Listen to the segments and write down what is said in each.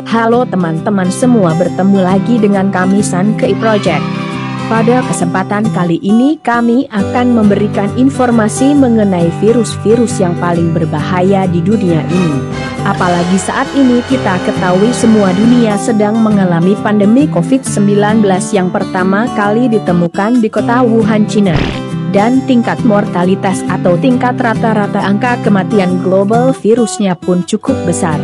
Halo teman-teman semua, bertemu lagi dengan kami Sankei Project. Pada kesempatan kali ini kami akan memberikan informasi mengenai virus-virus yang paling berbahaya di dunia ini. Apalagi saat ini kita ketahui semua dunia sedang mengalami pandemi COVID-19 yang pertama kali ditemukan di kota Wuhan, Cina. Dan tingkat mortalitas atau tingkat rata-rata angka kematian global virusnya pun cukup besar.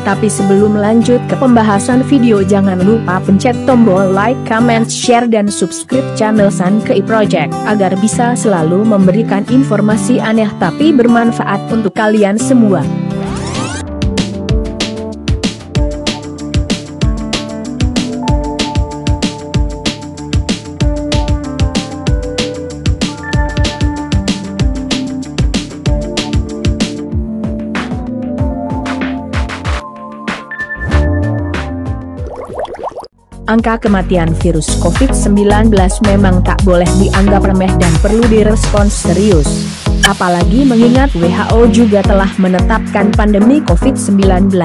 Tapi sebelum lanjut ke pembahasan video, jangan lupa pencet tombol like, comment, share, dan subscribe channel Sankei Project agar bisa selalu memberikan informasi aneh tapi bermanfaat untuk kalian semua. Angka kematian virus COVID-19 memang tak boleh dianggap remeh dan perlu direspons serius. Apalagi mengingat WHO juga telah menetapkan pandemi COVID-19.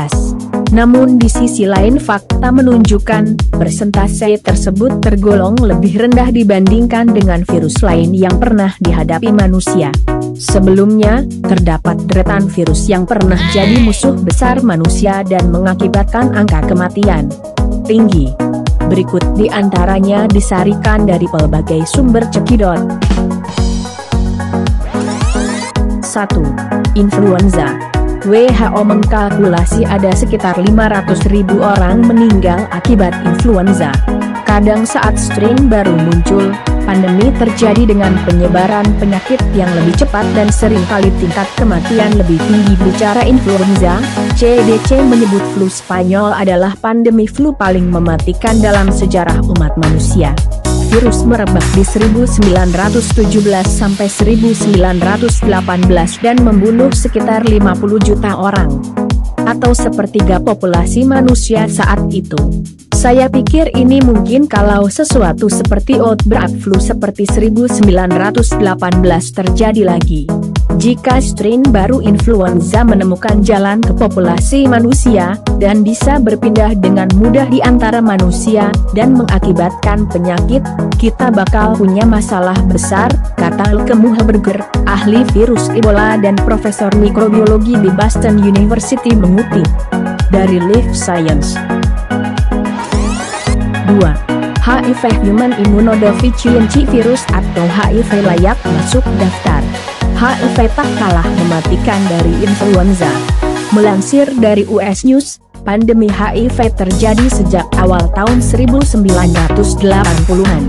Namun di sisi lain fakta menunjukkan persentase tersebut tergolong lebih rendah dibandingkan dengan virus lain yang pernah dihadapi manusia. Sebelumnya, terdapat deretan virus yang pernah jadi musuh besar manusia dan mengakibatkan angka kematian tinggi. Berikut di antaranya disarikan dari pelbagai sumber cekidot. 1. Influenza. WHO mengkalkulasi ada sekitar 500.000 orang meninggal akibat influenza. Kadang saat strain baru muncul, pandemi terjadi dengan penyebaran penyakit yang lebih cepat dan seringkali tingkat kematian lebih tinggi. Bicara influenza, CDC menyebut flu Spanyol adalah pandemi flu paling mematikan dalam sejarah umat manusia. Virus merebak di 1917 sampai 1918 dan membunuh sekitar 50 juta orang, atau sepertiga populasi manusia saat itu. Saya pikir ini mungkin kalau sesuatu seperti outbreak flu seperti 1918 terjadi lagi. Jika strain baru influenza menemukan jalan ke populasi manusia, dan bisa berpindah dengan mudah di antara manusia, dan mengakibatkan penyakit, kita bakal punya masalah besar, kata Lke Muhlberger, ahli virus Ebola dan profesor mikrobiologi di Boston University mengutip dari Life Science. 2. HIV Human Immunodeficiency Virus atau HIV layak masuk daftar. HIV tak kalah mematikan dari influenza. Melansir dari US News, pandemi HIV terjadi sejak awal tahun 1980-an.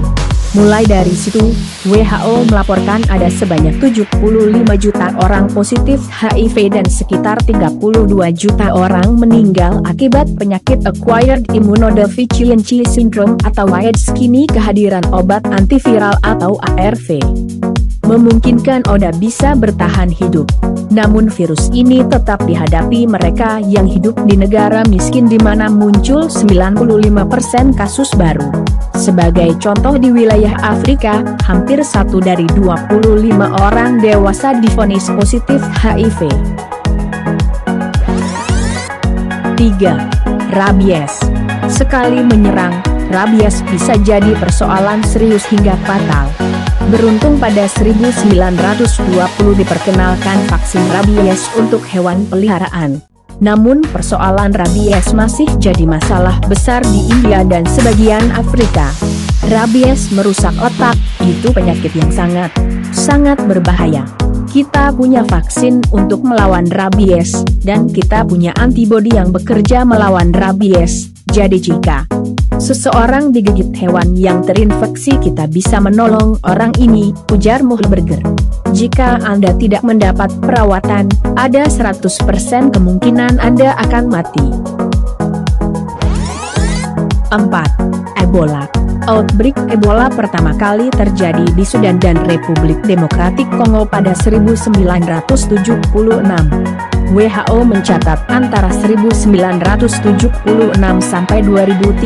Mulai dari situ, WHO melaporkan ada sebanyak 75 juta orang positif HIV dan sekitar 32 juta orang meninggal akibat penyakit Acquired Immunodeficiency Syndrome atau AIDS. Kini kehadiran obat antiviral atau ARV memungkinkan ODA bisa bertahan hidup. Namun virus ini tetap dihadapi mereka yang hidup di negara miskin di mana muncul 95% kasus baru. Sebagai contoh di wilayah Afrika, hampir 1 dari 25 orang dewasa divonis positif HIV. 3. Rabies. Sekali menyerang, rabies bisa jadi persoalan serius hingga fatal. Beruntung pada 1920 diperkenalkan vaksin rabies untuk hewan peliharaan. Namun persoalan rabies masih jadi masalah besar di India dan sebagian Afrika. Rabies merusak otak, itu penyakit yang sangat berbahaya. Kita punya vaksin untuk melawan rabies, dan kita punya antibodi yang bekerja melawan rabies. Jadi jika seseorang digigit hewan yang terinfeksi, kita bisa menolong orang ini, ujar Muhlberger. Jika Anda tidak mendapat perawatan, ada 100% kemungkinan Anda akan mati. 4. Ebola. Outbreak Ebola pertama kali terjadi di Sudan dan Republik Demokratik Kongo pada 1976. WHO mencatat antara 1976 sampai 2013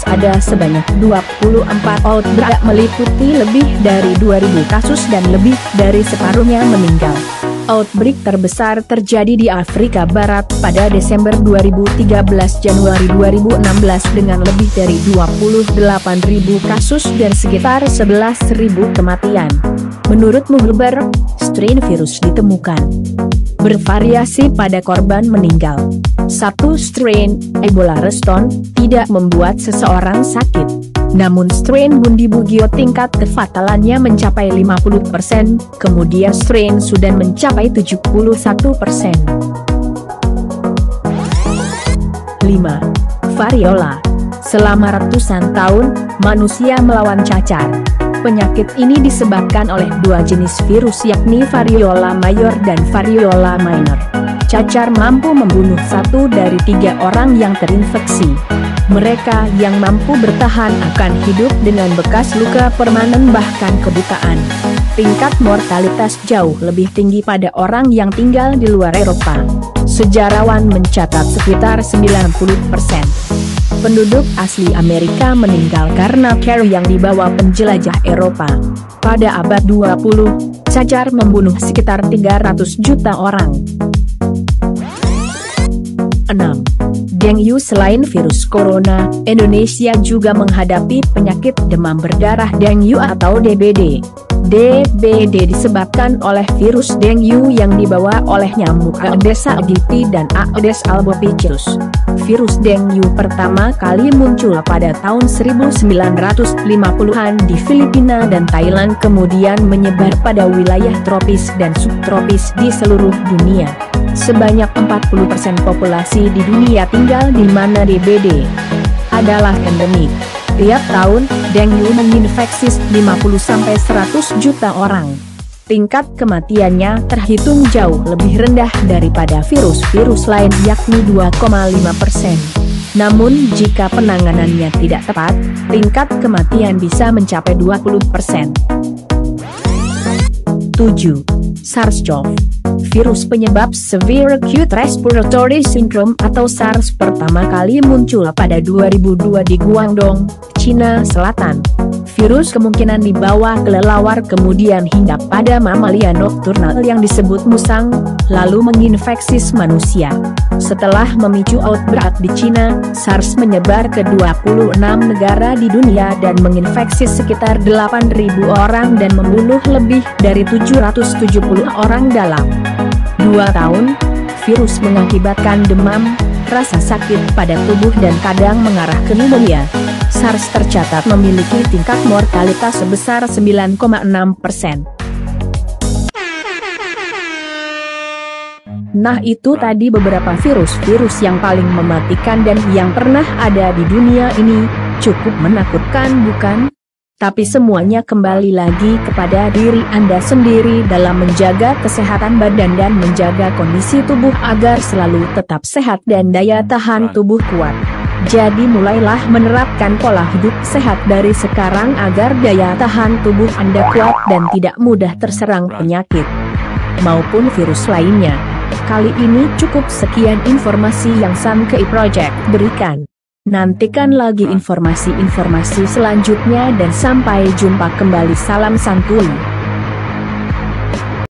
ada sebanyak 24 outbreak meliputi lebih dari 2.000 kasus dan lebih dari separuhnya meninggal. Outbreak terbesar terjadi di Afrika Barat pada Desember 2013 Januari 2016 dengan lebih dari 28.000 kasus dan sekitar 11.000 kematian. Menurut Muhlberg, strain virus ditemukan bervariasi pada korban meninggal. Satu strain, Ebola Reston, tidak membuat seseorang sakit. Namun strain Bundibugyo tingkat kefatalannya mencapai 50%, kemudian strain Sudan mencapai 71%. 5. Variola. Selama ratusan tahun, manusia melawan cacar. Penyakit ini disebabkan oleh dua jenis virus yakni variola mayor dan variola minor. Cacar mampu membunuh 1 dari 3 orang yang terinfeksi. Mereka yang mampu bertahan akan hidup dengan bekas luka permanen bahkan kebutaan. Tingkat mortalitas jauh lebih tinggi pada orang yang tinggal di luar Eropa. Sejarawan mencatat sekitar 90% penduduk asli Amerika meninggal karena care yang dibawa penjelajah Eropa. Pada abad 20, cacar membunuh sekitar 300 juta orang. 6. Dengue. Selain virus corona, Indonesia juga menghadapi penyakit demam berdarah dengue atau DBD. DBD disebabkan oleh virus dengue yang dibawa oleh nyamuk Aedes aegypti dan Aedes albopictus. Virus dengue pertama kali muncul pada tahun 1950-an di Filipina dan Thailand, kemudian menyebar pada wilayah tropis dan subtropis di seluruh dunia. Sebanyak 40% populasi di dunia tinggal di mana DBD adalah endemik. Tiap tahun, dengue menginfeksi 50-100 juta orang. Tingkat kematiannya terhitung jauh lebih rendah daripada virus-virus lain yakni 2,5%. Namun jika penanganannya tidak tepat, tingkat kematian bisa mencapai 20%. 7. SARS-CoV. Virus penyebab Severe Acute Respiratory Syndrome atau SARS pertama kali muncul pada 2002 di Guangdong, Cina Selatan. Virus kemungkinan dibawa kelelawar kemudian hinggap pada mamalia nokturnal yang disebut musang, lalu menginfeksi manusia. Setelah memicu outbreak di Cina, SARS menyebar ke 26 negara di dunia dan menginfeksi sekitar 8.000 orang dan membunuh lebih dari 770 orang dalam 2 tahun. Virus mengakibatkan demam, rasa sakit pada tubuh dan kadang mengarah ke pneumonia. SARS tercatat memiliki tingkat mortalitas sebesar 9,6%. Nah, itu tadi beberapa virus-virus yang paling mematikan dan yang pernah ada di dunia ini. Cukup menakutkan bukan? Tapi semuanya kembali lagi kepada diri Anda sendiri dalam menjaga kesehatan badan dan menjaga kondisi tubuh agar selalu tetap sehat dan daya tahan tubuh kuat. Jadi mulailah menerapkan pola hidup sehat dari sekarang agar daya tahan tubuh Anda kuat dan tidak mudah terserang penyakit maupun virus lainnya. Kali ini cukup sekian informasi yang Sankei Project berikan. Nantikan lagi informasi-informasi selanjutnya dan sampai jumpa kembali. Salam santuy.